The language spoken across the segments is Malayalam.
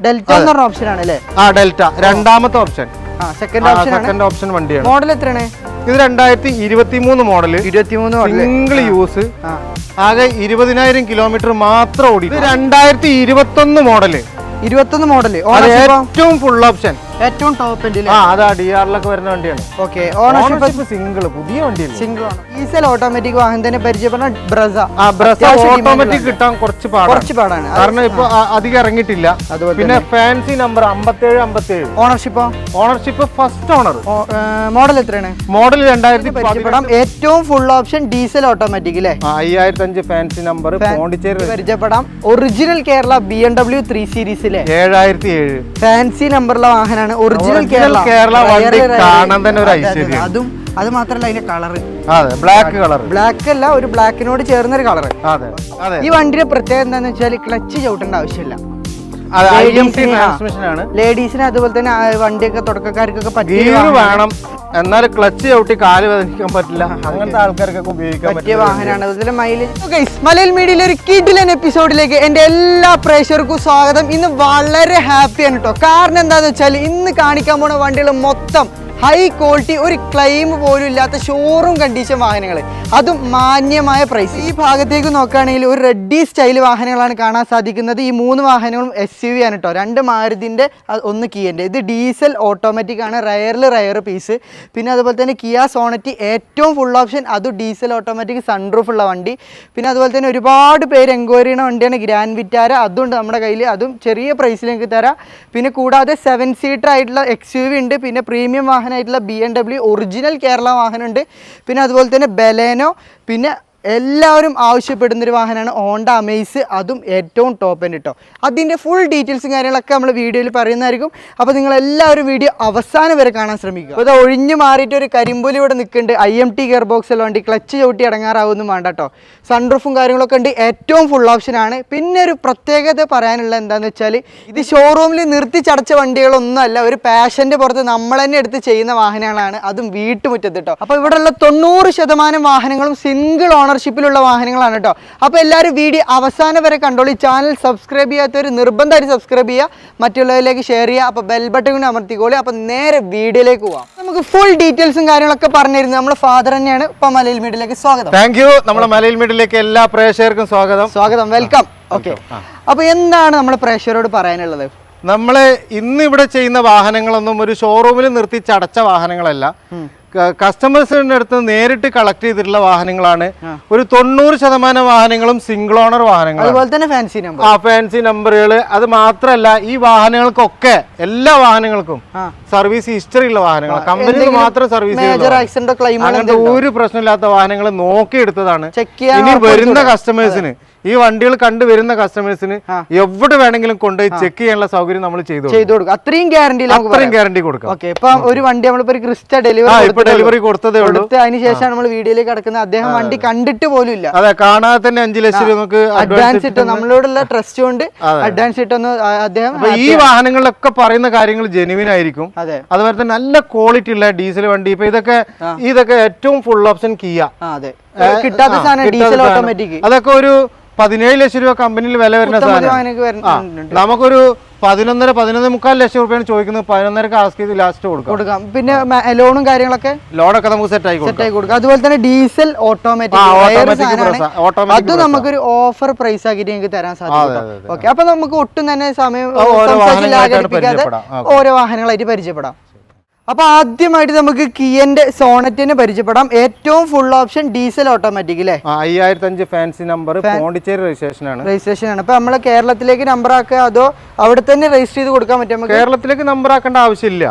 ഡെൽറ്റ എന്ന് പറഞ്ഞ ഓപ്ഷൻ ആണ് അല്ലേ? ആ ഡെൽറ്റ രണ്ടാമത്തെ ഓപ്ഷൻ. സെക്കൻഡ് ഓപ്ഷൻ വണ്ടിയാണ്. മോഡൽ എത്രയാണ് ഇത് 2023 മോഡല്, 23 സിംഗിൾ യൂസ്, ആകെ 20,000 കിലോമീറ്റർ മാത്രം ഓടി. 2021 മോഡല്, 21 മോഡല്, ഏറ്റവും ഫുൾ ഓപ്ഷൻ, ഏറ്റവും ടോപ്പ് എൻഡിൽ. അതാ DR-ലൊക്കെ വരുന്ന വണ്ടിയാണ്. ഓക്കെ, ഓണർഷിപ്പ് സിംഗിൾ, പുതിയ വണ്ടിയാണ്. സിംഗിൾ ആണ്. ഡീസൽ ഓട്ടോമാറ്റിക് വാഹനം തന്നെ പരിചയപ്പെടുന്ന ബ്രസ. ഓട്ടോമാറ്റിക് കിട്ടാൻ കുറച്ച് പാടാണ്, കാരണം ഇപ്പൊ അധികം ഇറങ്ങിയിട്ടില്ല. പിന്നെ fancy number 5757. Ownership first owner. Model എത്രയാണ്? മോഡൽ 2010. ഏറ്റവും ഫുൾ ഓപ്ഷൻ ഡീസൽ ഓട്ടോമാറ്റിക് അല്ലേ? 5005 ഫാൻസി നമ്പർ. പോണ്ടിച്ചേരി പരിചയപ്പെടാം. ഒറിജിനൽ കേരള BMW 3 സീരീസിലെ 7007 ഫാൻസി നമ്പറുള്ള വാഹനമാണ്. ഒറിജിനൽ കേരള വണ്ടി കാണാൻ തന്നെ ഒരു ഐശ്വര്യം. അതും അത് മാത്രല്ല അതിന്റെ കളർ ബ്ലാക്ക് കളർ, ബ്ലാക്ക് അല്ല, ഒരു ബ്ലാക്കിനോട് ചേർന്നൊരു കളർ. അതെ. ഈ വണ്ടിയുടെ പ്രത്യേകത എന്താന്ന് വെച്ചാൽ ക്ലച്ച് ചവിട്ടേണ്ട ആവശ്യമില്ല. ലേഡീസിന് അതുപോലെ തന്നെ വണ്ടിയൊക്കെ തുടക്കക്കാർക്കൊക്കെ വേണം, എന്നാൽ ക്ലച്ച് ചവിട്ടി കാല് വേദനിക്കാൻ പറ്റില്ല, അങ്ങനത്തെ ആൾക്കാർക്കൊക്കെ ഉപയോഗിക്കാൻ പറ്റിയ വാഹനമാണ്. അതുപോലെ മലയാള മീഡിയയിലെ ഒരു കിടിലൻ എപ്പിസോഡിലേക്ക് എന്റെ എല്ലാ പ്രേക്ഷകർക്കും സ്വാഗതം. ഇന്ന് വളരെ ഹാപ്പിയാണ് കേട്ടോ. കാരണം എന്താന്ന് വെച്ചാൽ ഇന്ന് കാണിക്കാൻ പോണ വണ്ടികൾ മൊത്തം ഹൈ ക്വാളിറ്റി, ഒരു ക്ലെയിം പോലും ഇല്ലാത്ത ഷോറൂം കണ്ടീഷൻ വാഹനങ്ങൾ, അതും മാന്യമായ പ്രൈസ്. ഈ ഭാഗത്തേക്ക് നോക്കുകയാണെങ്കിൽ ഒരു റെഡി സ്റ്റൈൽ വാഹനങ്ങളാണ് കാണാൻ സാധിക്കുന്നത്. ഈ 3 വാഹനങ്ങളും SUV ആണ് കേട്ടോ. 2 മാരുതിൻ്റെ, 1 കിയൻ്റെ. ഇത് ഡീസൽ ഓട്ടോമാറ്റിക് ആണ്, റയർ പീസ്. പിന്നെ അതുപോലെ തന്നെ കിയ സോണറ്റ് ഏറ്റവും ഫുൾ ഓപ്ഷൻ, അതും ഡീസൽ ഓട്ടോമാറ്റിക്, സൺറൂഫ് ഉള്ള വണ്ടി. പിന്നെ അതുപോലെ തന്നെ ഒരുപാട് പേര് എൻക്വയറി ചെയ്യുന്ന വണ്ടിയാണ് ഗ്രാൻഡ് വിറ്റാര, അതുണ്ട് നമ്മുടെ കയ്യിൽ, അതും ചെറിയ പ്രൈസിലേക്ക് തരാം. പിന്നെ കൂടാതെ 7 സീറ്റർ ആയിട്ടുള്ള XUV ഉണ്ട്. പിന്നെ പ്രീമിയം വാഹനം ആയിട്ടുള്ള BMW ഒറിജിനൽ കേരള വാഹനമുണ്ട്. പിന്നെ അതുപോലെ തന്നെ ബലേനോ, പിന്നെ എല്ലാവരും ആവശ്യപ്പെടുന്നൊരു വാഹനമാണ് ഹോണ്ട അമേസ്, അതും ഏറ്റവും ടോപ്പ് എൻഡ് കേട്ടോ. അതിൻ്റെ ഫുൾ ഡീറ്റെയിൽസും കാര്യങ്ങളൊക്കെ നമ്മൾ വീഡിയോയിൽ പറയുന്നതായിരിക്കും. അപ്പോൾ നിങ്ങളെല്ലാവരും വീഡിയോ അവസാനം വരെ കാണാൻ ശ്രമിക്കുക. അപ്പോൾ ഇത് ഒഴിഞ്ഞു മാറിയിട്ട് ഒരു കരിമ്പുലി ഇവിടെ നിൽക്കുന്നുണ്ട്. IMT ഗിയർ ബോക്സുള്ള വണ്ടി, ക്ലച്ച് ചവിട്ടി അടങ്ങാറാവുന്നു വേണ്ട കേട്ടോ. സൺറൂഫും കാര്യങ്ങളൊക്കെ ഉണ്ട്, ഏറ്റവും ഫുൾ ഓപ്ഷനാണ്. പിന്നെ ഒരു പ്രത്യേകത പറയാനുള്ള എന്താണെന്ന് വെച്ചാൽ ഇത് ഷോറൂമിൽ നിർത്തിച്ചടച്ച വണ്ടികളൊന്നുമല്ല, ഒരു പാഷൻ്റെ പുറത്ത് നമ്മൾ തന്നെ എടുത്ത് ചെയ്യുന്ന വാഹനങ്ങളാണ്, അതും വീട്ടുമുറ്റത്ത് കേട്ടോ. അപ്പോൾ ഇവിടെയുള്ള 90% വാഹനങ്ങളും സിംഗിൾ ഓണർഷിപ്പിലുള്ള വാഹനങ്ങളാണ് കേട്ടോ. അപ്പോൾ എല്ലാവരും വീഡിയോ അവസാനം വരെ കണ്ടോളൂ. ചാനൽ സബ്സ്ക്രൈബ് ചെയ്യാത്തവർ നിർബന്ധമായിട്ട് സബ്സ്ക്രൈബ് ചെയ്യുക, മറ്റുള്ളവരിലേക്ക് ഷെയർ ചെയ്യുക. അപ്പോൾ ബെൽ ബട്ടൺ കൊണ്ട് അമർത്തിക്കോളൂ. അപ്പോൾ നേരെ വീഡിയോയിലേക്ക് പോവാം. നമുക്ക് ഫുൾ ഡീറ്റെയിൽസും കാര്യങ്ങളൊക്കെ പറഞ്ഞിരുന്നു നമ്മുടെ ഫാദർ തന്നെയാണ്. ഇപ്പോൾ മലയാള മീഡിയയിലേക്ക് സ്വാഗതം. Thank you. നമ്മുടെ മലയാള മീഡിയയിലേക്ക് എല്ലാ പ്രേക്ഷകർക്കും സ്വാഗതം, വെൽക്കം. ഓക്കെ, അപ്പോൾ എന്താണ് നമ്മുടെ പ്രേക്ഷകരോട് പറയാനുള്ളത്? നമ്മൾ ഇന്ന് ഇവിടെ ചെയ്യുന്ന വാഹനങ്ങളൊന്നും ഒരു ഷോറൂമിൽ നിർത്തി ചടച്ച വാഹനങ്ങളല്ല, കസ്റ്റമേഴ്സിന്റെ അടുത്ത് നേരിട്ട് കളക്ട് ചെയ്തിട്ടുള്ള വാഹനങ്ങളാണ്. ഒരു 90% വാഹനങ്ങളും സിംഗിൾ ഓണർ വാഹനങ്ങൾ, അതുപോലെ തന്നെ ഫാൻസി നമ്പറുകൾ. അത് മാത്രമല്ല, ഈ വാഹനങ്ങൾക്കൊക്കെ, എല്ലാ വാഹനങ്ങൾക്കും സർവീസ് ഹിസ്റ്ററി ഉള്ള വാഹനങ്ങൾ, കമ്പനിയിൽ മാത്രം സർവീസ്, അങ്ങനത്തെ ഒരു പ്രശ്നമില്ലാത്ത വാഹനങ്ങൾ നോക്കിയെടുത്തതാണ്. ഇനി വരുന്ന കസ്റ്റമേഴ്സിന്, ഈ വണ്ടികൾ കണ്ടുവരുന്ന കസ്റ്റമേഴ്സിന് എവിടെ വേണമെങ്കിലും കൊണ്ടുപോയി ചെക്ക് ചെയ്യാനുള്ള സൗകര്യം നമ്മൾ ചെയ്തു കൊടുക്കും. അത്രയും ഗ്യാരണ്ടി കൊടുക്കും. ഒരു വണ്ടി നമ്മളിപ്പോ ക്രിസ്റ്റ ഡെലിവറി കൊടുത്തതേ ഉള്ളൂ. അതിനുശേഷം നമ്മൾ വീഡിയോയിലേക്ക് കിടക്കുന്നത്. അദ്ദേഹം വണ്ടി കണ്ടിട്ട് പോലും ഇല്ല. അതെ, കാണാതെ തന്നെ 5 ലക്ഷം രൂപ നമുക്ക് അഡ്വാൻസ് ഇട്ടോ, നമ്മളോടുള്ള ട്രസ്റ്റ് കൊണ്ട് അഡ്വാൻസ് ഇട്ടൊന്ന് അദ്ദേഹം. ഈ വാഹനങ്ങളിലൊക്കെ പറയുന്ന കാര്യങ്ങൾ ജെനുവിൻ ആയിരിക്കും. അതുപോലെ തന്നെ നല്ല ക്വാളിറ്റി ഉള്ള ഡീസൽ വണ്ടി. ഇപ്പൊ ഇതൊക്കെ ഏറ്റവും ഫുൾ ഓപ്ഷൻ കിയ, കിട്ടാത്ത സാധനം ഡീസൽ ഓട്ടോമാറ്റിക്. അതൊക്കെ ഒരു 17 ലക്ഷം രൂപ കമ്പനിയിൽ വില വരുന്ന സാധനം നമുക്കൊരു 11-11.25 ലക്ഷം രൂപയാണ് ചോദിക്കുന്നത്. 11.5 ആസ്ക് ചെയ്ത് ലാസ്റ്റ് കൊടുക്കാം. പിന്നെ ലോണും കാര്യങ്ങളൊക്കെ നമുക്ക് സെറ്റ് ആയി കൊടുക്കാം. അതുപോലെ തന്നെ ഡീസൽ ഓട്ടോമാറ്റിക്, അത് നമുക്കൊരു ഓഫർ പ്രൈസ് ആക്കിയിട്ട് നിങ്ങൾക്ക് തരാൻ സാധിക്കും. ഓക്കെ, അപ്പൊ നമുക്ക് ഒട്ടും തന്നെ സമയം ഓരോ വാഹനങ്ങളായിട്ട് പരിചയപ്പെടാം. അപ്പോൾ ആദ്യമായിട്ട് നമുക്ക് കിയന്റെ സോണറ്റിനെ പരിചയപ്പെടാം. ഏറ്റവും ഫുൾ ഓപ്ഷൻ ഡീസൽ ഓട്ടോമാറ്റിക് അല്ലേ? 5005 ഫാൻസി നമ്പർ, പോണ്ടിച്ചേരി രജിസ്ട്രേഷൻ ആണ്. അപ്പൊ നമ്മള് കേരളത്തിലേക്ക് നമ്പർ ആക്കുക, അതോ അവിടെ തന്നെ രജിസ്റ്റർ ചെയ്ത് കൊടുക്കാൻ പറ്റും? കേരളത്തിലേക്ക് നമ്പർ ആക്കേണ്ട ആവശ്യമില്ല,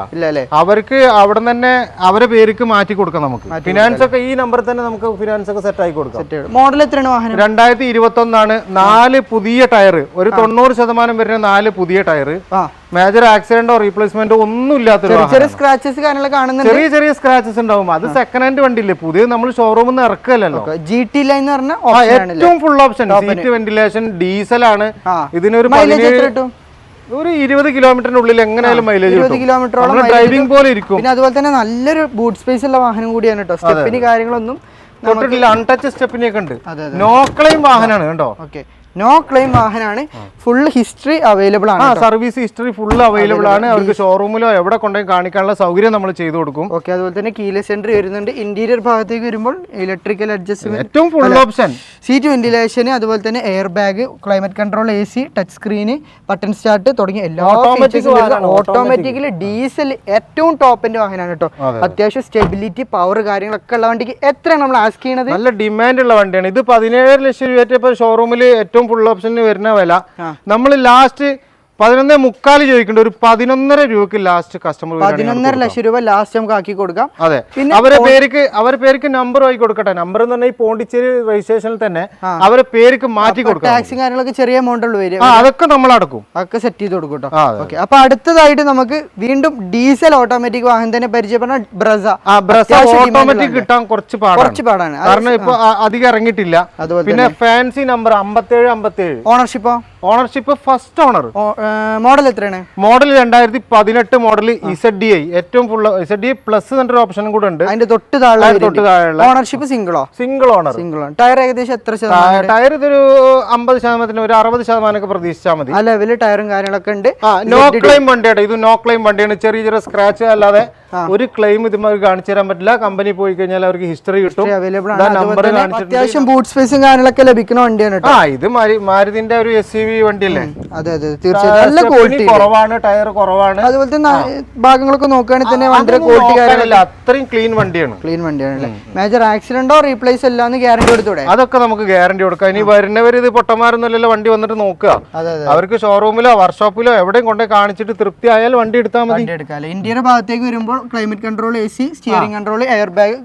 അവർക്ക് അവിടെ തന്നെ അവരെ പേർക്ക് മാറ്റി കൊടുക്കാം. നമുക്ക് ഫിനാൻസ് ഒക്കെ ഈ നമ്പർ തന്നെ നമുക്ക് ഫിനാൻസ് ഒക്കെ സെറ്റ് ആക്കി കൊടുക്കാം. മോഡൽ എത്രയാണ് വാഹനം? 2021 ആണ്. 4 പുതിയ ടയർ, ഒരു 90% വരുന്ന 4 പുതിയ ടയർ. മേജർ ആക്സിഡന്റോ റീപ്ലേസ്മെന്റോ ഒന്നും ഇല്ലാത്തൊരു ചെറിയ സ്ക്രാച്ചസ് ഉണ്ടാവും. അത് സെക്കൻഡ് ഹാൻഡ് വണ്ടിയില്ലേ, പുതിയ നമ്മൾ ഷോറൂമിൽ നിന്ന് ഇറക്കല്ലോ. GT ലൈൻ എന്ന് പറഞ്ഞാൽ ഏറ്റവും full option, seat ventilation, diesel ആണ്. ഇതിനൊരു 20 കിലോമീറ്ററിനുള്ളിൽ എങ്ങനെയാലും മൈലേജ് 20 കിലോമീറ്ററോളം ഡ്രൈവിംഗ് പോലെ ഇരിക്കും. പിന്നെ അതുപോലെ തന്നെ നല്ലൊരു ബൂട്ട് സ്പേസ് ഉള്ള വാഹനം കൂടിയാണ് കേട്ടോ. സ്റ്റെപ്പിന് കാര്യങ്ങളൊന്നും അൺടച്ച് സ്റ്റെപ്പിനൊക്കെ ഉണ്ട്. നോ ക്ലെയിം വാഹനമാണ് കേട്ടോ. നോ ക്ലെയിം വാഹനമാണ്, ഫുൾ ഹിസ്റ്ററി അവൈലബിൾ ആണ്. സർവീസ് ഹിസ്റ്ററി ഫുൾ അവൈലബിൾ ആണ്. അവർക്ക് ഷോറൂമിലോ എവിടെ കൊണ്ടുപോയി കാണിക്കാനുള്ള സൗകര്യം നമ്മൾ ചെയ്തു കൊടുക്കും. ഓക്കെ, അതുപോലെ തന്നെ കീലെസ് എൻട്രി വരുന്നുണ്ട്. ഇന്റീരിയർ ഭാഗത്തേക്ക് വരുമ്പോൾ ഇലക്ട്രിക്കൽ അഡ്ജസ്റ്റ്മെന്റ്, ഏറ്റവും ഫുൾ ഓപ്ഷൻ, സീറ്റ് വെന്റിലേഷൻ, അതുപോലെ തന്നെ air bag, climate control, AC, touch screen, button start തുടങ്ങിയ എല്ലാ ഓട്ടോമാറ്റിക്കലി ഡീസൽ ഏറ്റവും ടോപ്പിന്റെ വാഹനമാണ് കേട്ടോ. അത്യാവശ്യം സ്റ്റെബിലിറ്റി, പവർ കാര്യങ്ങളൊക്കെ ഉള്ള വണ്ടിക്ക് എത്രയാണ് നമ്മൾ ആസ്ക് ചെയ്യുന്നത്? നല്ല ഡിമാൻഡ് ഉള്ള വണ്ടിയാണ് ഇത്. 17 ലക്ഷം രൂപ ഷോറൂമിൽ ഏറ്റവും ഫുൾ ഓപ്ഷന് വരുന്ന വില നമ്മൾ ലാസ്റ്റ് 11.25 ചോദിക്കേണ്ട, ഒരു 11.5 രൂപക്ക് ലാസ്റ്റ് കസ്റ്റമർ 11.5 ലക്ഷം രൂപ ലാസ്റ്റ് നമുക്ക് ആക്കി കൊടുക്കാം. അതെ, അവരെ പേർക്ക് നമ്പർ ആയി കൊടുക്കട്ടെ. നമ്പർ എന്ന് പറഞ്ഞാൽ ഈ പോണ്ടിച്ചേരി രജിസ്ട്രേഷനിൽ തന്നെ അവരെ പേർക്ക് മാറ്റി കൊടുക്കാം. ടാക്സും കാര്യങ്ങളൊക്കെ ചെറിയ എമൗണ്ട് ഉള്ളു വരും, അതൊക്കെ നമ്മൾ അടക്കും, അതൊക്കെ സെറ്റ് ചെയ്ത് കൊടുക്കും കേട്ടോ. ഓക്കെ, അപ്പൊ അടുത്തതായിട്ട് നമുക്ക് വീണ്ടും ഡീസൽ ഓട്ടോമാറ്റിക് വാഹനം തന്നെ പരിചയപ്പെടുന്ന ബ്രസ. ഓട്ടോമാറ്റിക് കിട്ടാൻ കുറച്ച് പാടാണ്, കാരണം ഇപ്പൊ അധികം ഇറങ്ങിയിട്ടില്ല. പിന്നെ fancy number 5757. Ownership first owner. Model എത്രയാണ്? മോഡൽ 2018 മോഡൽ ZDI, ഏറ്റവും ഫുൾ ZDI പ്ലസ് എന്നൊരു ഓപ്ഷനും കൂടെ ഉണ്ട്. അതിന്റെ തൊട്ട് താഴെ ഓണർഷിപ്പ് സിംഗിൾ ഓണർ. ടയർ ഏകദേശം എത്ര ശതമാനം? ടയർ ഇതൊരു 50%, ഒരു 60% പ്രതീക്ഷിച്ചാൽ മതി. ആ ലെവല് ടയറും കാര്യങ്ങളൊക്കെ ഉണ്ട്. നോ ക്ലെയിം വണ്ടിയാണ് ഇത്, നോ ക്ലെയിം വണ്ടിയാണ്. ചെറിയ ചെറിയ സ്ക്രാച്ച് അല്ലാതെ ഒരു ക്ലെയിം ഇതുമാതിരി കാണിച്ചു തരാൻ പറ്റില്ല. കമ്പനി പോയി കഴിഞ്ഞാൽ അവർക്ക് ഹിസ്റ്ററി കിട്ടും. നമ്പർ അത്യാവശ്യം ബൂട്ട് സ്പേസും കാര്യങ്ങളൊക്കെ ലഭിക്കുന്ന വണ്ടിയാണ്. ഇത് മാരുതിന്റെ ഒരു SUV വണ്ടിയല്ലേ? അതെ അതെ, തീർച്ചയായും നല്ല ക്വാളിറ്റി കുറവാണ്, ടയർ കുറവാണ്. അതുപോലെ തന്നെ ഭാഗങ്ങളൊക്കെ നോക്കുകയാണെങ്കിൽ തന്നെ വണ്ടിയുടെ ക്വാളിറ്റി കാര്യങ്ങളല്ല, അത്രയും ക്ലീൻ വണ്ടിയാണ്. മേജർ ആക്സിഡന്റോ റീപ്ലേസ് അല്ലാന്ന് ഗ്യാരണ്ടി കൊടുത്തൂടെ? അതൊക്കെ നമുക്ക് ഗ്യാരണ്ടി കൊടുക്കാം. ഇനി വരുന്നവർ ഇത് പൊട്ടന്മാരൊന്നുമല്ലല്ലോ വണ്ടി വന്നിട്ട് നോക്കുക. അവർക്ക് ഷോറൂമിലോ വർക്ക്ഷോപ്പിലോ എവിടെയും കൊണ്ടേ കാണിച്ചിട്ട് തൃപ്തി ആയാൽ വണ്ടി എടുത്താൽ മതി. ഇന്ത്യയുടെ ഭാഗത്തേക്ക് വരുമ്പോൾ climate control, AC, steering control, air bag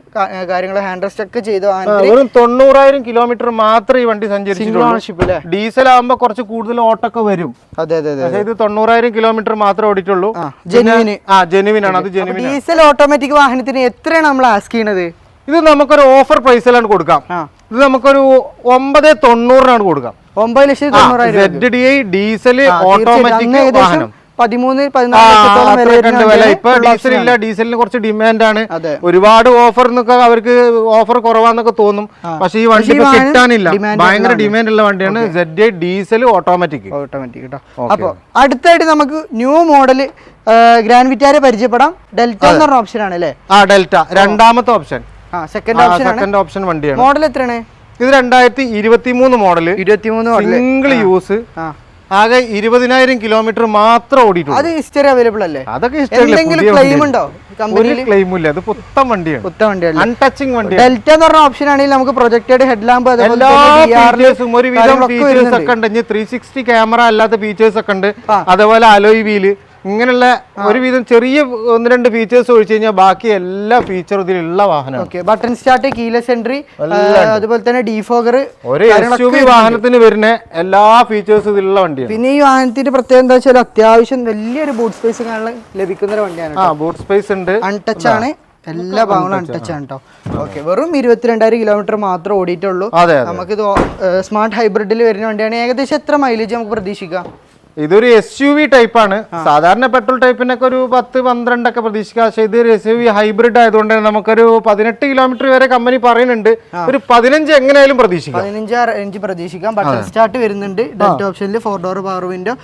കാര്യങ്ങൾ ഹാൻഡ് റെസ്റ്റ് ഒക്കെ ചെയ്ത് വെറും 90,000 കിലോമീറ്റർ മാത്രമേ ഈ വണ്ടി സഞ്ചരിച്ചിട്ടുള്ളൂ. ഡീസൽ ആകുമ്പോ കുറച്ച് കൂടുതൽ ഓട്ടൊക്കെ വരും. പക്ഷേ ഇത് 90,000 കിലോമീറ്റർ മാത്രമേ ഓടിയിട്ടുള്ളൂ. ജെനുവിൻ ആണ്. അത് ജെനുവിൻ. ഡീസൽ ഓട്ടോമാറ്റിക് വാഹനത്തിന് എത്രയാണ് നമ്മൾ ആസ്ക് ചെയ്യുന്നത്? ഇത് നമുക്കൊരു ഓഫർ പ്രൈസിലാണ് കൊടുക്കാം. ഇത് നമുക്കൊരു 990 കൊടുക്കാം. 9,90,000. ZDI ഡീസൽ ഓട്ടോമാറ്റിക് വാഹനം 13-14 വില. ഇപ്പൊ ഡീസൽ ഇല്ല, ഡീസലിന് കുറച്ച് ഡിമാൻഡ് ആണ്. ഒരുപാട് ഓഫർ എന്നൊക്കെ അവർക്ക് ഓഫർ കുറവാന്നൊക്കെ തോന്നും, പക്ഷെ ഈ വണ്ടി കിട്ടാനില്ല. ഭയങ്കര ഡിമാൻഡ് ഉള്ള വണ്ടിയാണ് ZDI ഡീസൽ ഓട്ടോമാറ്റിക് കേട്ടോ. അപ്പൊ അടുത്തായിട്ട് നമുക്ക് ന്യൂ മോഡൽ ഗ്രാൻഡ് വിറ്റാര പരിചയപ്പെടാം. ഡെൽറ്റ എന്ന് പറഞ്ഞ ഓപ്ഷൻ ആണ് അല്ലേ? ഡെൽറ്റ രണ്ടാമത്തെ ഓപ്ഷൻ, സെക്കൻഡ് ഓപ്ഷൻ വണ്ടിയാണ്. മോഡൽ എത്രയാണ്? ഇത് 2023 മോഡൽ, സിംഗിൾ യൂസ്, ആകെ 20,000 കിലോമീറ്റർ മാത്രം ഓടിയിട്ടുണ്ട്. അത് ഹിസ്റ്ററി അവൈലബിൾ അല്ലേ? അതൊക്കെ ക്ലെയിം ഉണ്ടോ? ഒരു ക്ലെയിം ഇല്ല, അത് പുത്തൻ വണ്ടിയാണ്, അൺടച്ചിങ് വണ്ടി. ഡെൽറ്റ എന്ന് പറഞ്ഞ ഓപ്ഷൻ ആണെങ്കിൽ നമുക്ക് പ്രൊജക്റ്റഡ് ഹെഡ് ലാമ്പ്, എല്ലാ ഫീച്ചേഴ്സും ഒരുവിധം ഫീച്ചേഴ്സ് ഒക്കെ ഉണ്ട്. 360 ക്യാമറ അല്ലാത്ത ഫീച്ചേഴ്സ് ഒക്കെ ഉണ്ട്. അതേപോലെ അലോയ് വീല്, ഇങ്ങനെയുള്ള ഒരുവിധം ചെറിയ 1-2 ഫീച്ചേഴ്സ് ഒഴിച്ചു കഴിഞ്ഞാൽ ബാക്കി എല്ലാ ഫീച്ചറും ഇതിലുള്ള വാഹനമാണ്. ബട്ടൺ സ്റ്റാർട്ട്, കീലെസ് എൻട്രി, അതുപോലെ തന്നെ ഡീഫോഗർ, ഒരു SUV വാഹനത്തിന് വരുന്ന എല്ലാ ഫീച്ചേഴ്സും ഇതിലുള്ള വണ്ടിയാണ്. പിന്നെ ഈ വാഹനത്തിന്റെ പ്രത്യേകത എന്താ വെച്ചാൽ അത്യാവശ്യം വലിയൊരു ബൂട്ട് സ്പേസ് ലഭിക്കുന്ന ഒരു വണ്ടിയാണ്. ബൂട്ട് സ്പേസ് ഉണ്ട്, അൺടച്ച് ആണ്, എല്ലാ ഭാഗങ്ങളും അൺടച്ച് ആണ് കേട്ടോ. ഓക്കെ, വെറും 22,000 കിലോമീറ്റർ മാത്രം ഓടിയിട്ടുള്ളൂ. നമുക്കിത് സ്മാർട്ട് ഹൈബ്രിഡിൽ വരുന്ന വണ്ടിയാണ്. ഏകദേശം എത്ര മൈലേജ് നമുക്ക് പ്രതീക്ഷിക്കാം? ഇതൊരു SUV ടൈപ്പ് ആണ്. സാധാരണ പെട്രോൾ ടൈപ്പിനൊക്കെ ഒരു 10-12 ഒക്കെ പ്രതീക്ഷിക്കാം. പക്ഷേ ഇത് SUV ഹൈബ്രിഡ് ആയതുകൊണ്ട് നമുക്കൊരു 18 കിലോമീറ്റർ വരെ കമ്പനി പറയുന്നുണ്ട്. ഒരു 15 എങ്ങനെയായാലും പ്രതീക്ഷിക്കാം. 15 റേഞ്ച് പ്രതീക്ഷിക്കാം. ബട്ടൺ സ്റ്റാർട്ട് വരുന്നുണ്ട്. ഡെൽറ്റ ഓപ്ഷനിൽ 4 door power window,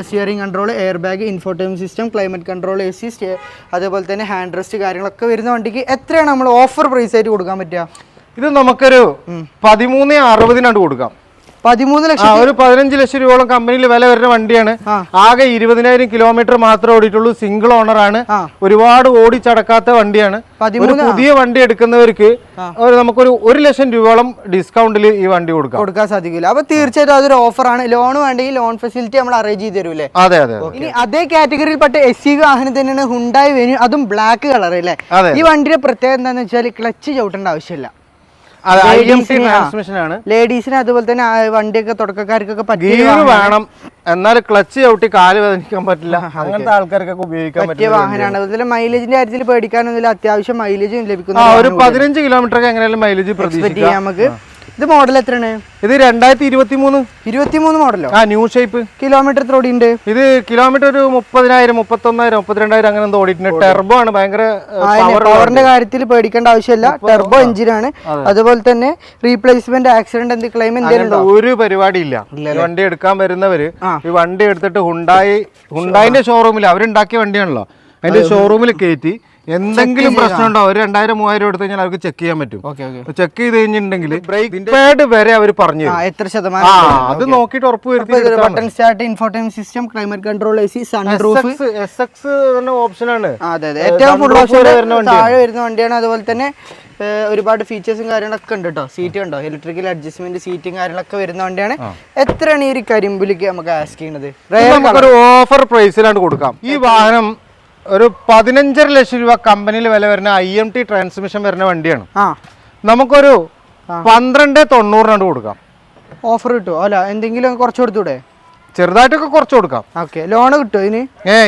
steering control, air bag, infotainment system, climate control, AC, അതേപോലെ തന്നെ ഹാൻഡ് റെസ്റ്റ് കാര്യങ്ങളൊക്കെ വരുന്ന വണ്ടിക്ക് എത്രയാണ് നമ്മൾ ഓഫർ പ്രൈസ് ആയിട്ട് കൊടുക്കാൻ പറ്റുക? ഇത് നമുക്കൊരു 13,60 കൊടുക്കാം. 13 ലക്ഷം, ഒരു 15 ലക്ഷം രൂപയോളം കമ്പനിയിൽ വില വരുന്ന വണ്ടിയാണ്. ആകെ 20,000 കിലോമീറ്റർ മാത്രമേ ഓടിയിട്ടുള്ളൂ. സിംഗിൾ ഓണർ ആണ്. ഒരുപാട് ഓടിച്ചടക്കാത്ത വണ്ടിയാണ്. ഒരു പുതിയ വണ്ടി എടുക്കുന്നവർക്ക് നമുക്കൊരു 1 ലക്ഷം രൂപയോളം ഡിസ്കൗണ്ടിൽ ഈ വണ്ടി കൊടുക്കാൻ സാധിക്കില്ല. അപ്പൊ തീർച്ചയായിട്ടും അതൊരു ഓഫറാണ്. ലോൺ വേണ്ടെങ്കിൽ ലോൺ ഫെസിലിറ്റി നമ്മൾ അറേഞ്ച് ചെയ്ത് തരൂലേ? അതെ അതെ. ഇനി അതേ കാറ്റഗറിയിൽപ്പെട്ട SUV വാഹനം തന്നെയാണ് ഹുണ്ടായി വെന്യൂ, അതും ബ്ലാക്ക് കളർ അല്ലേ? ഈ വണ്ടിയുടെ പ്രത്യേകത എന്താണെന്ന് വെച്ചാൽ ക്ലച്ച് ചവിട്ടേണ്ട ആവശ്യമില്ല. ലേഡീസിന് അതുപോലെ തന്നെ വണ്ടിയൊക്കെ തുടക്കക്കാർക്കൊക്കെ പറ്റിയ വേണം, എന്നാൽ ക്ലച്ച് ചവിട്ടി കാല് വേദനിക്കാൻ പറ്റില്ല. അങ്ങനത്തെ ആൾക്കാർക്കൊക്കെ ഉപയോഗിക്കാൻ പറ്റിയ വാഹനമാണ്. അതുപോലെ മൈലേജിന്റെ കാര്യത്തിൽ പേടിക്കാനൊന്നുമില്ല, അത്യാവശ്യം മൈലേജും ലഭിക്കുന്ന ഒരു 15 കിലോമീറ്റർ ഒക്കെ എങ്ങനെയാലും മൈലേജ് പ്രതീക്ഷിക്കാം നമുക്ക്. ഇത് മോഡൽ എത്രയാണ്? ഇത് 2023 23 മോഡലോ? New shape. കിലോമീറ്റർ എത്ര ഓടിയുണ്ട്? ഇത് കിലോമീറ്റർ ഒരു 30,000 31,000 32,000 അങ്ങനെ എന്തോ ഓടിയിട്ടുണ്ട്. ടെർബോ ആണ്, ഭയങ്കര പവറിന്റെ കാര്യത്തിൽ പേടിക്കേണ്ട ആവശ്യമില്ല. ടെർബോ എഞ്ചിനാണ്. അതുപോലെ തന്നെ റീപ്ലേസ്മെന്റ് ആക്സിഡന്റ് എന്ത് ക്ലെയിം എന്തെങ്കിലും ഒരു പരിപാടി ഇല്ല. വണ്ടി എടുക്കാൻ വരുന്നവര് ഈ വണ്ടി എടുത്തിട്ട് ഹുണ്ടായിന്റെ ഷോറൂമിൽ അവരുണ്ടാക്കിയ വണ്ടിയാണല്ലോ, അതിന്റെ ഷോറൂമിൽ കയറ്റി എന്തെങ്കിലും പ്രശ്നം ഉണ്ടോ ഒരു 2000-3000 എടുത്തു കഴിഞ്ഞാൽ അവർക്ക് ചെക്ക് ചെയ്യാൻ പറ്റും. ചെക്ക് ചെയ്ത് കഴിഞ്ഞിട്ടുണ്ടെങ്കിൽ ബ്രേക്ക് പാഡ് വരെ അവർ പറഞ്ഞു എത്ര ശതമാനം അത് നോക്കിയിട്ട് ഉറപ്പ് വരുത്തി. Button start, infotainment system, climate control, AC, sunroof, SX option ആണ്. അതെ അതെ, ഏറ്റവും ഫുൾ ഓപ്ഷൻ താഴെ വരുന്ന വണ്ടിയാണ്. അതുപോലെ തന്നെ ഒരുപാട് ഫീച്ചേഴ്സും കാര്യങ്ങളൊക്കെ ഉണ്ട് കേട്ടോ. സീറ്റ് ഉണ്ടോ, ഇലക്ട്രിക്കൽ അഡ്ജസ്റ്റ്മെന്റ് സീറ്റും കാര്യങ്ങളൊക്കെ വരുന്ന വണ്ടിയാണ്. എത്രയാണ് ഈ ഒരു കരിമ്പുലിക്ക് നമുക്ക് ആസ്ക് ചെയ്യുന്നത്? നമുക്കൊരു ഓഫർ പ്രൈസിലാണ് കൊടുക്കാം. ഈ വാഹനം ഒരു 15.5 ലക്ഷം രൂപ കമ്പനിയിൽ വില വരുന്ന IMT ട്രാൻസ്മിഷൻ വരുന്ന വണ്ടിയാണ്. നമുക്കൊരു 12.90 കൊടുക്കാം. ഓഫർ കിട്ടുമോ? അല്ല എന്തെങ്കിലും കുറച്ച് കൊടുത്തൂടെ? ചെറുതായിട്ടൊക്കെ കുറച്ച് കൊടുക്കാം. ഓക്കെ, ലോൺ കിട്ടുമോ ഇതിന്?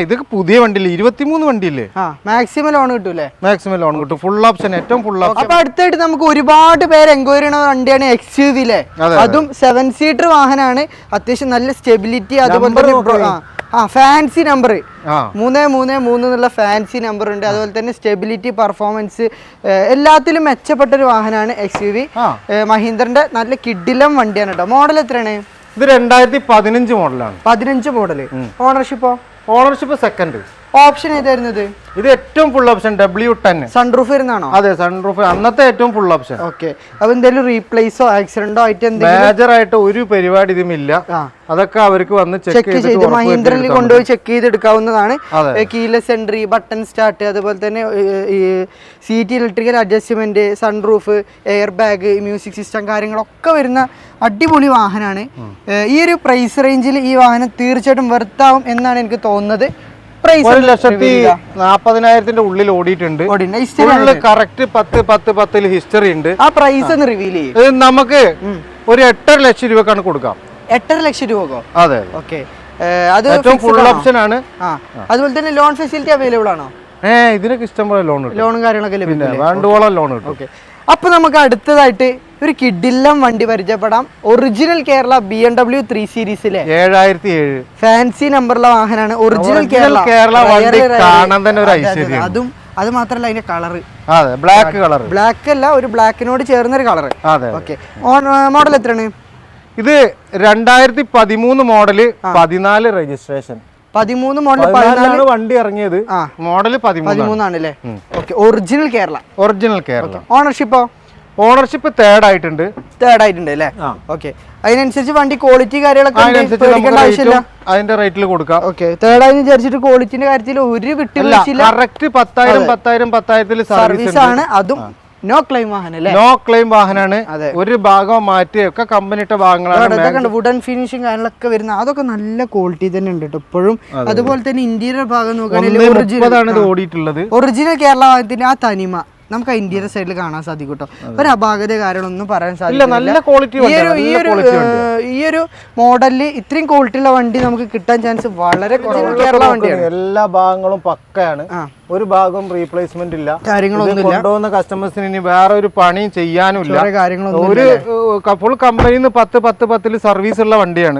ഇതൊക്കെ പുതിയ വണ്ടിയില്ലേ, 23 വണ്ടിയില്ലേ, മാക്സിമം ലോൺ കിട്ടൂലേ? മാക്സിമം ലോൺ കിട്ടും. ഫുൾ ഓപ്ഷൻ, ഏറ്റവും ഫുൾ ഓപ്ഷൻ. അപ്പൊ അടുത്തായിട്ട് നമുക്ക് ഒരുപാട് പേര് എൻക്വയറി ചെയ്യുന്ന വണ്ടിയാണ് XUV ല്ലേ. അതും 7 സീറ്റർ വാഹനമാണ്. അത്യാവശ്യം നല്ല സ്റ്റെബിലിറ്റി, അതുപോലെ തന്നെ ഫാൻസി നമ്പർ 333 എന്നുള്ള ഫാൻസി നമ്പർ ഉണ്ട്. അതുപോലെ തന്നെ സ്റ്റെബിലിറ്റി, പെർഫോമൻസ് എല്ലാത്തിലും മെച്ചപ്പെട്ട ഒരു വാഹനമാണ് XUV. മഹീന്ദ്രന്റെ നല്ല കിഡിലം വണ്ടിയാണ് കേട്ടോ. മോഡൽ എത്രയാണ്? ഇത് 2015 മോഡലാണ്. 15 മോഡല്. Ownership second. ഓപ്ഷൻ ഏതായിരുന്നത്? ഇത് ഏറ്റവും ഫുൾ ഓപ്ഷൻ W10. സൺറൂഫ് വരുന്നതാണോ? അതെ, സൺറൂഫ് അന്നത്തെ ഏറ്റവും ഫുൾ ഓപ്ഷൻ. ഓക്കെ, അപ്പൊ എന്തെങ്കിലും റീപ്ലേസോ ആക്സിഡന്റോ ആയിട്ട് മേജർ ആയിട്ട് ഒരു പരിപാടി ഇതുമില്ല. അതൊക്കെ അവർക്ക് വന്ന് ചെക്ക് ചെയ്ത് മഹീന്ദ്രയിൽ കൊണ്ടുപോയി ചെക്ക് ചെയ്തെടുക്കാവുന്നതാണ്. കീലെസ് എൻട്രി, ബട്ടൺ സ്റ്റാർട്ട്, അതുപോലെ തന്നെ seat electrical adjustment, sunroof, air bag, music system കാര്യങ്ങളൊക്കെ വരുന്ന അടിപൊളി വാഹനമാണ്. ഈ ഒരു പ്രൈസ് റേഞ്ചിൽ ഈ വാഹനം തീർച്ചയായിട്ടും വെർത്താവും എന്നാണ് എനിക്ക് തോന്നുന്നത്. 1,40,000 ഉള്ളിൽ ഓടിയിട്ടുണ്ട്. കറക്റ്റ് 10 ഹിസ്റ്ററി ഉണ്ട്. ആ പ്രൈസ് ഒന്ന് റിവീൽ ചെയ്യും. ഇത് നമുക്ക് ഒരു 8.5 ലക്ഷം രൂപക്കാണ് കൊടുക്കാം. 8.5 ലക്ഷം രൂപക്കോ? അതെ. ഓക്കെ, അത് ഏറ്റവും ഫുൾ ഓപ്ഷൻ ആണ്. അതുപോലെ തന്നെ ലോൺ ഫെസിലിറ്റി അവൈലബിൾ ആണോ? ഇതിനൊക്കെ ഇഷ്ടംപോലെ ലോണും കാര്യങ്ങളൊക്കെ ലഭിക്കും. വേണ്ടുവോളം ലോൺ കിട്ടും. ഓക്കെ, അപ്പൊ നമുക്ക് അടുത്തതായിട്ട് ഒരു കിഡിലം വണ്ടി പരിചയപ്പെടാം. ഒറിജിനൽ കേരള BMW 3 സീരീസിലെ 7007 ഫാൻസി നമ്പറുള്ള വാഹനമാണ്. ഒറിജിനൽ കേരള വണ്ടി കാണാൻ തന്നെ ഒരു ഐശ്വര്യം. അതും അത് മാത്രല്ല അതിന്റെ കളറ് ബ്ലാക്ക് കളർ, ബ്ലാക്ക് അല്ല, ഒരു ബ്ലാക്കിനോട് ചേർന്നൊരു കളർ. ഓക്കെ, മോഡൽ എത്രയാണ്? ഇത് 2013 മോഡല്, 14 രജിസ്ട്രേഷൻ. 13 മോഡൽ, 14 വണ്ടി ഇറങ്ങിയത്. മോഡല് 13 ആണല്ലേ. Okay, original Kerala. Ownership third ആയിട്ടുണ്ട് അല്ലേ? ഓക്കെ, അതിനനുസരിച്ച് വണ്ടി ക്വാളിറ്റി കാര്യങ്ങളൊക്കെ ആവശ്യമില്ല, അതിന്റെ റേറ്റിൽ കൊടുക്കാം. ഓക്കെ, തേർഡ് ആയി വിചാരിച്ചിട്ട് ക്വാളിറ്റിന്റെ കാര്യത്തിൽ ഒരു വിട്ടുവീഴ്ചയില്ല. കറക്റ്റ് 10,000 സർവീസ് ആണ്. അതും നോ ക്ലെയിം വാഹനം. നോ ക്ലെയിം വാഹനമാണ്. ഒരു ഭാഗം മാറ്റി ഒക്കെ കമ്പനിയുടെ ഭാഗങ്ങളാണ്. വുഡൻ ഫിനിഷിംഗ് കാര്യങ്ങളൊക്കെ വരുന്ന അതൊക്കെ നല്ല ക്വാളിറ്റി തന്നെ ഉണ്ട് കേട്ടോ ഇപ്പോഴും. അതുപോലെ തന്നെ ഇന്റീരിയർ ഭാഗം നോക്കുകയാണെങ്കിൽ ഓടിയിട്ടുള്ളത് ഒറിജിനൽ കേരള വാഹനത്തിന്റെ ആ തനിമ നമുക്ക് ഇന്ത്യയുടെ സൈഡിൽ കാണാൻ സാധിക്കും കേട്ടോ. ഒരു അപാകത കാര്യങ്ങളൊന്നും പറയാൻ സാധിക്കില്ല. ഈ ഒരു മോഡലില് ഇത്രയും ക്വാളിറ്റി ഉള്ള വണ്ടി നമുക്ക് കിട്ടാൻ ചാൻസ് വളരെ കുറവാണ്. കേരള വണ്ടിയാണ്, എല്ലാ ഭാഗങ്ങളും പക്കയാണ്. ഒരു ഭാഗവും റീപ്ലേസ്മെന്റ് ഇല്ല, കാര്യങ്ങളൊന്നും കൊണ്ടുപോകുന്ന കസ്റ്റമേഴ്സിന് ഇനി വേറെ ഒരു പണിയും ചെയ്യാനുമില്ല. ഒരു ഫുൾ കമ്പനിയിൽ നിന്ന് 10 സർവീസ് ഉള്ള വണ്ടിയാണ്.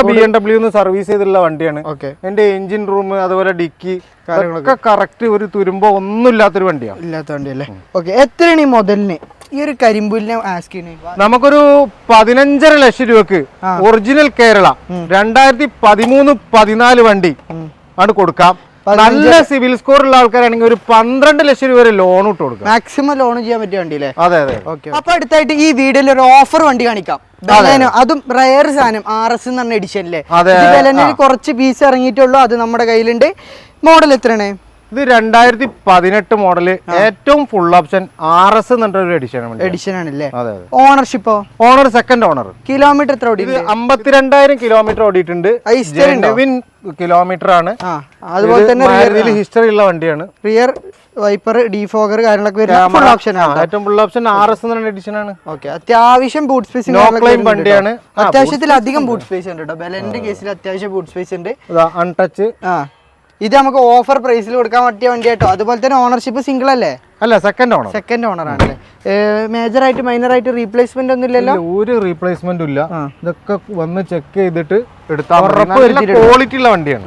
BMW സർവീസ് ചെയ്തുള്ള വണ്ടിയാണ്. എന്റെ എഞ്ചിൻ റൂം, അതുപോലെ ഡിക്കി കറക്റ്റ്, ഒരു തുരുമ്പോ ഒന്നും ഇല്ലാത്തൊരു വണ്ടിയാണ്. വണ്ടിയല്ലേ? ഓക്കെ, എത്രയാണ് ഈ മുതലിന് ഈ ഒരു കരിമ്പുലിനെ ആസ്ക് ചെയ്യുന്നത്? നമുക്കൊരു 15.5 ലക്ഷം രൂപക്ക് ഒറിജിനൽ കേരള 2013-14 വണ്ടി ആണ് കൊടുക്കാം. നല്ല സിവിൽ സ്കോർ ഉള്ള ആൾക്കാരാണെങ്കിൽ ഒരു 12 ലക്ഷം രൂപ വരെ ലോൺ ഇട്ട് കൊടുക്കാം. മാക്സിമം ലോൺ ചെയ്യാൻ പറ്റിയ വണ്ടി അല്ലേ? അതെ അതെ. അപ്പൊ അടുത്തായിട്ട് ഈ വീഡിയോയിൽ ഒരു ഓഫർ വണ്ടി കാണിക്കാം. അതും റയർ സാധനം, RS എന്ന് പറഞ്ഞ എഡിഷനിലെ കുറച്ച് പീസ് ഇറങ്ങിയിട്ടുള്ളൂ. അത് നമ്മുടെ കയ്യിലുണ്ട്. മോഡൽ എത്രയാണ്? ഇത് 2018 മോഡല്, ഏറ്റവും ഫുൾ ഓപ്ഷൻ RS എന്നൊരു എഡിഷൻ ആണല്ലേ? ഓണർഷിപ്പോ? Owner second owner. കിലോമീറ്റർ എത്ര ഓടി? 52,000 കിലോമീറ്റർ ഓടിയിട്ടുണ്ട്. കിലോമീറ്റർ ആണ്. അതുപോലെ തന്നെ ഹിസ്റ്ററി ഉള്ള വണ്ടിയാണ്. റിയർ വൈപ്പർ, ഡീഫോഗർ കാര്യങ്ങളൊക്കെ ഫുൾ ഓപ്ഷൻ ആണ്. ഏറ്റവും ഫുൾ ഓപ്ഷൻ RS എന്ന എഡിഷൻ ആണ്. ഓക്കെ, അത്യാവശ്യം ബൂട്ട് സ്പേസ് വണ്ടിയാണ്. അത്യാവശ്യത്തിലധികം ബൂട്ട് സ്പേസ് ഉണ്ട് കേട്ടോ. ബെലന്റെ കേസിൽ അത്യാവശ്യം ബൂട്ട് സ്പേസ് ഉണ്ട്. അൺടച്ച്. ഇത് നമുക്ക് ഓഫർ പ്രൈസിൽ കൊടുക്കാൻ പറ്റിയ വണ്ടി കേട്ടോ. അതുപോലെ തന്നെ ഓണർഷിപ്പ് സിംഗിൾ അല്ലേ? അല്ല, സെക്കൻഡ് ഓണർ ആണല്ലേ. മേജർ ആയിട്ട് മൈനർ ആയിട്ട് റീപ്ലേസ്മെന്റ് ഒന്നും ഇല്ലല്ലോ? ഒരു റീപ്ലേസ്മെന്റും ഇല്ല. ഇതൊക്കെ വന്ന് ചെക്ക് ചെയ്തിട്ട് എടുത്താൽ ക്വാളിറ്റി ഉള്ള വണ്ടിയാണ്,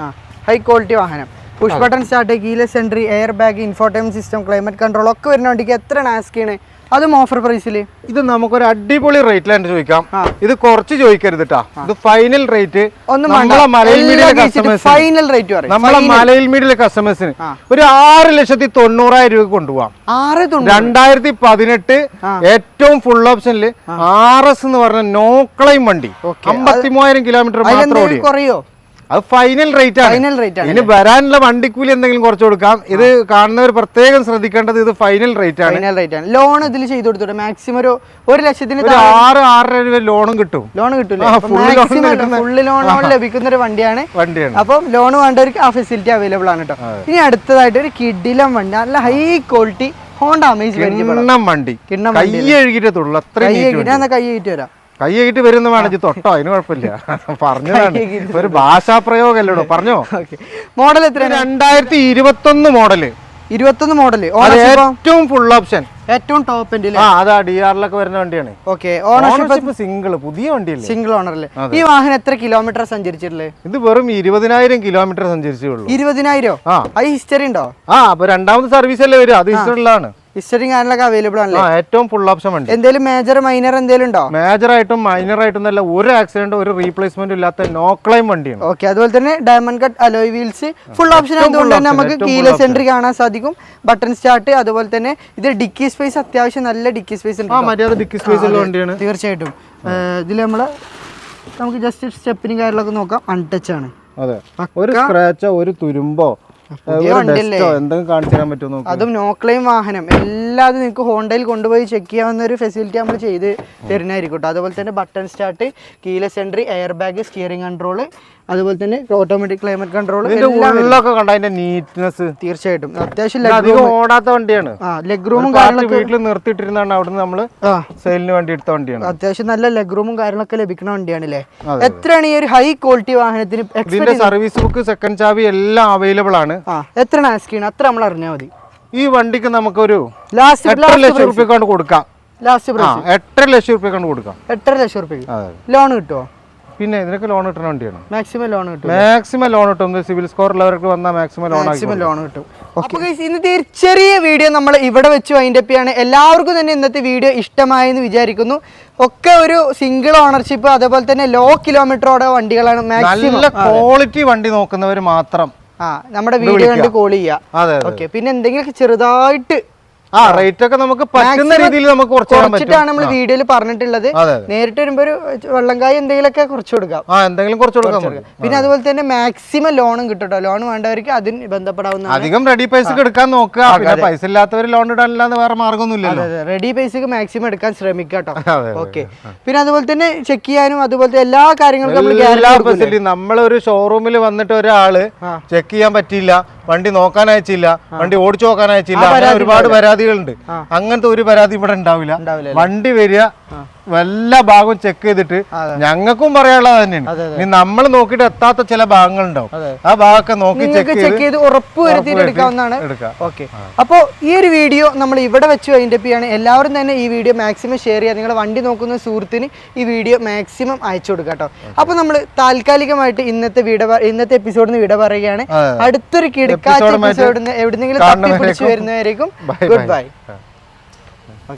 ഹൈ ക്വാളിറ്റി വാഹനം. Push button start, keyless entry, air bag, infotainment system, climate control ഒക്കെ വരുന്ന വണ്ടിക്ക് എത്രയാണ് ആസ്കിയാണ്? അതും ഓഫർ പ്രൈസിൽ. ഇത് നമുക്കൊരു അടിപൊളി റേറ്റിലാണ് ചോദിക്കാം. ഇത് കുറച്ച് ചോദിക്കരുത് കേട്ടോ. ഇത് ഫൈനൽ റേറ്റ് നമ്മളെ മലയിൽ മീഡിയ കസ്റ്റമേഴ്സിന് ഒരു 6,90,000 രൂപ കൊണ്ടുപോകാം. 2018 ഏറ്റവും ഫുൾ ഓപ്ഷനിൽ RS എന്ന് പറഞ്ഞ നോ ക്ലെയിം വണ്ടി 53,000 കിലോമീറ്റർ മാത്രം ഓടി. കുറയോ? അത് ഫൈനൽ റേറ്റ് ആണ്. ഇനി വരാനുള്ള വണ്ടിക്കൂലി എന്തെങ്കിലും കുറച്ച് കൊടുക്കാം. ഇത് കാണുന്നവർ പ്രത്യേകം ശ്രദ്ധിക്കേണ്ടത് ഇത് ഫൈനൽ റേറ്റ് ആണ്. ലോൺ ഇതിൽ ചെയ്ത് കൊടുത്തു മാക്സിമം ഒരു 1,00,000 6,00,000 രൂപ ലോണും കിട്ടും. ലോൺ കിട്ടില്ല, ഫുള്ള് ലോൺ ലഭിക്കുന്ന ഒരു വണ്ടിയാണ്. അപ്പം ലോൺ വേണ്ടവർക്ക് ആ ഫെസിലിറ്റി അവൈലബിൾ ആണ് കേട്ടോ. ഇനി അടുത്തതായിട്ട് ഒരു കിടിലം വണ്ടി, നല്ല ഹൈ ക്വാളിറ്റി ഹോണ്ട അമേസ് വണ്ടി. കൈ കഴുകിയിട്ടുള്ളൂ, കൈ കയറ്റി വരാം. കൈ കയറ്റി വരുന്ന വേണമെങ്കിൽ തൊട്ടോ, അതിന് കുഴപ്പമില്ല. പറഞ്ഞതാണ്, ഒരു ഭാഷാ പ്രയോഗമല്ലോ. പറഞ്ഞോ. മോഡൽ എത്ര? 2021 മോഡല്. 21 മോഡല്, ഏറ്റവും ഫുൾ ഓപ്ഷൻ, ഏറ്റവും ടോപ്പ് എൻഡിൽ. അതാ DR-ലൊക്കെ വരുന്ന വണ്ടിയാണ്. ഓക്കെ, ഓണർഷിപ്പ് സിംഗിൾ, പുതിയ വണ്ടിയല്ലേ, സിംഗിൾ ഓണറല്ലേ. ഈ വാഹനം എത്ര കിലോമീറ്റർ സഞ്ചരിച്ചിട്ടുള്ളത്? ഇത് വെറും 20,000 കിലോമീറ്റർ സഞ്ചരിച്ചുള്ളൂ. 20,000? അത് ഹിസ്റ്ററി ഉണ്ടോ? അപ്പൊ രണ്ടാമത് സർവീസ് അല്ലേ വരും, അത് ഹിസ്റ്ററി ഉള്ളതാണ്. ഹിസ്റ്ററി കാര്യങ്ങളൊക്കെ അവൈലബിൾ ആണല്ലേ? ഏറ്റവും ഫുൾ ഓപ്ഷൻ വണ്ടി. എന്തെങ്കിലും മേജർ മൈനർ എന്തെങ്കിലും ഉണ്ടോ? മേജർ ആയിട്ടും മൈനർ ആയിട്ടും നല്ല ഒരു ആക്സിഡന്റ് ഒരു റീപ്ലേസ്മെന്റ് ഇല്ലാത്ത നോ ക്ലെയിം വണ്ടിയാണ്. ഓക്കെ, അതുപോലെ തന്നെ diamond cut alloy wheels full option ആയതുകൊണ്ട് തന്നെ നമുക്ക് കീലെസ് എൻട്രി കാണാൻ സാധിക്കും, ബട്ടൺ സ്റ്റാർട്ട്. അതുപോലെ തന്നെ ഇത് ഡിക്കി സ്പേസ്, അത്യാവശ്യം നല്ല ഡിക്കി സ്പേസ് ഉണ്ട്. മര്യാദ ഡിക്കി സ്പേസ് ഉള്ള വണ്ടിയാണ് തീർച്ചയായിട്ടും. ഇതിൽ നമുക്ക് ജസ്റ്റ് സ്റ്റെപ്പിനും കാര്യങ്ങളൊക്കെ നോക്കാം, അൺടച്ച് ആണ്. അതെ, ഒരു സ്ക്രാച്ചോ ഒരു തുരുമ്പോ എന്തെങ്കിലും കാണിച്ചു തരാൻ പറ്റുമോ? അതും നോ ക്ലെയിം വാഹനം, എല്ലാതും നിങ്ങൾക്ക് ഹോണ്ടയിൽ കൊണ്ടുപോയി ചെക്ക് ചെയ്യാവുന്ന ഒരു ഫെസിലിറ്റി നമ്മൾ ചെയ്ത് തരുന്നതായിരിക്കും. അതുപോലെ തന്നെ button start, keyless entry, air bag, steering control, അതുപോലെ തന്നെ ഓട്ടോമാറ്റിക് ക്ലൈമറ്റ് കൺട്രോൾ. നീറ്റ്നെസ് തീർച്ചയായിട്ടും അത്യാവശ്യം ഓടാത്ത വണ്ടിയാണ്. ലെഗ് റൂമും വീട്ടിൽ നിർത്തിയിട്ടിരുന്നാണ് അവിടുന്ന് നമ്മള് സെയിലിന് വേണ്ടി എടുത്ത വണ്ടിയാണ്. അത്യാവശ്യം നല്ല ലെഗ് റൂമും കാര്യങ്ങളൊക്കെ ലഭിക്കുന്ന വണ്ടിയാണല്ലേ. എത്രയാണ് ഈ ഒരു ഹൈ ക്വാളിറ്റി വാഹനത്തിന്? ഇതിന്റെ സർവീസ് ബുക്ക്, സെക്കൻഡ് ചാവി എല്ലാം അവൈലബിൾ ആണ്. എത്രയാണ് ആസ്കിയാണ്? അത്ര നമ്മൾ അറിഞ്ഞാൽ മതി. ഈ വണ്ടിക്ക് നമുക്കൊരു 8 ലക്ഷം രൂപ കൊടുക്കാം. ലാസ്റ്റ് പ്രൈസ് 8 ലക്ഷം രൂപ കൊടുക്കാം. 8 ലക്ഷം രൂപ ലോൺ കിട്ടുമോ? പിന്നെ ഇതിനൊക്കെ ലോൺ കിട്ടുന്ന വണ്ടിയാണ്. മാക്സിമം ലോൺ കിട്ടും. മാക്സിമം ലോൺ കിട്ടും. സിവിൽ സ്കോർ ഉള്ളവർക്ക് വന്നാൽ മാക്സിമം ലോൺ കിട്ടും. അപ്പോൾ ഇന്നത്തെ ചെറിയ വീഡിയോ നമ്മൾ ഇവിടെ വെച്ച് വൈൻഡ് അപ്പ് ചെയ്യാണ്. എല്ലാവർക്കും തന്നെ ഇന്നത്തെ വീഡിയോ ഇഷ്ടമായെന്ന് വിചാരിക്കുന്നു. ഒക്കെ ഒരു സിംഗിൾ ഓണർഷിപ്പ്, അതേപോലെ തന്നെ ലോ കിലോമീറ്ററോടെ വണ്ടികളാണ്. നല്ല ക്വാളിറ്റി വണ്ടി നോക്കുന്നവർ മാത്രം നമ്മുടെ വീഡിയോ കണ്ട് കോൾ ചെയ്യാം. ഓക്കെ, പിന്നെ എന്തെങ്കിലും ചെറുതായിട്ട് റേറ്റ് ഒക്കെ നമുക്ക് പറ്റുന്ന രീതിയിൽ നമുക്ക് കുറച്ചിട്ടാണ് നമ്മൾ വീഡിയോയിൽ പറഞ്ഞിട്ടുള്ളത്. നേരിട്ട് വരുമ്പോ ഒരു വെള്ളംകായ എന്തെങ്കിലുമൊക്കെ കുറച്ച് കൊടുക്കാം. പിന്നെ അതുപോലെ തന്നെ മാക്സിമം ലോണും കിട്ടും. ലോൺ വേണ്ടവർക്ക് അതിന് ബന്ധപ്പെടാവുന്ന, അധികം റെഡി പൈസ എടുക്കാൻ നോക്കുക. പൈസ ഇല്ലാത്തവർ ലോൺ ഇടാനില്ലാന്ന് വേറെ മാർഗമൊന്നുമില്ല. റെഡി പൈസക്ക് മാക്സിമം എടുക്കാൻ ശ്രമിക്കാട്ടോ. ഓക്കെ, പിന്നെ അതുപോലെ തന്നെ ചെക്ക് ചെയ്യാനും അതുപോലത്തെ എല്ലാ കാര്യങ്ങൾക്കും നമ്മളൊരു ഷോറൂമിൽ വന്നിട്ട് ഒരാള് ചെക്ക് ചെയ്യാൻ പറ്റിയില്ല, വണ്ടി നോക്കാൻ അയച്ചില്ല, വണ്ടി ഓടിച്ചു നോക്കാൻ അയച്ചില്ല, ഒരുപാട് പരാതികളുണ്ട്. അങ്ങനത്തെ ഒരു പരാതി ഇവിടെ ഉണ്ടാവില്ല. വണ്ടി വരിക, എല്ലാ ഭാഗവും ചെക്ക് ചെയ്തിട്ട് ഞങ്ങൾക്കും പറയാനുള്ളത് തന്നെയാണ്. ഇനി നമ്മൾ നോക്കിയിട്ട് എത്താത്ത ചില ഭാഗങ്ങളുണ്ടാവും, ആ ഭാഗമൊക്കെ നോക്കി ചെക്ക് ചെയ്ത് ഉറപ്പ് വരുത്തിയിട്ട് എടുക്കാവുന്നതാണ്. ഓക്കെ, അപ്പോൾ ഈ ഒരു വീഡിയോ നമ്മൾ ഇവിടെ വെച്ച് വൈൻഡ് അപ്പ് ചെയ്യാണ്. എല്ലാവരും തന്നെ ഈ വീഡിയോ മാക്സിമം ഷെയർ ചെയ്യുക. നിങ്ങളുടെ വണ്ടി നോക്കുന്ന സുഹൃത്തിന് ഈ വീഡിയോ മാക്സിമം അയച്ചു കൊടുക്കുക കേട്ടോ. അപ്പോൾ നമ്മൾ താൽക്കാലികമായിട്ട് ഇന്നത്തെ എപ്പിസോഡിന് വിട പറയുകയാണ്. അടുത്തൊരു കിടക്കാച്ച എപ്പിസോഡിന് എവിടെന്നെങ്കിലും തപ്പി പിടിച്ച് വരുന്നതായിരിക്കും. Good bye.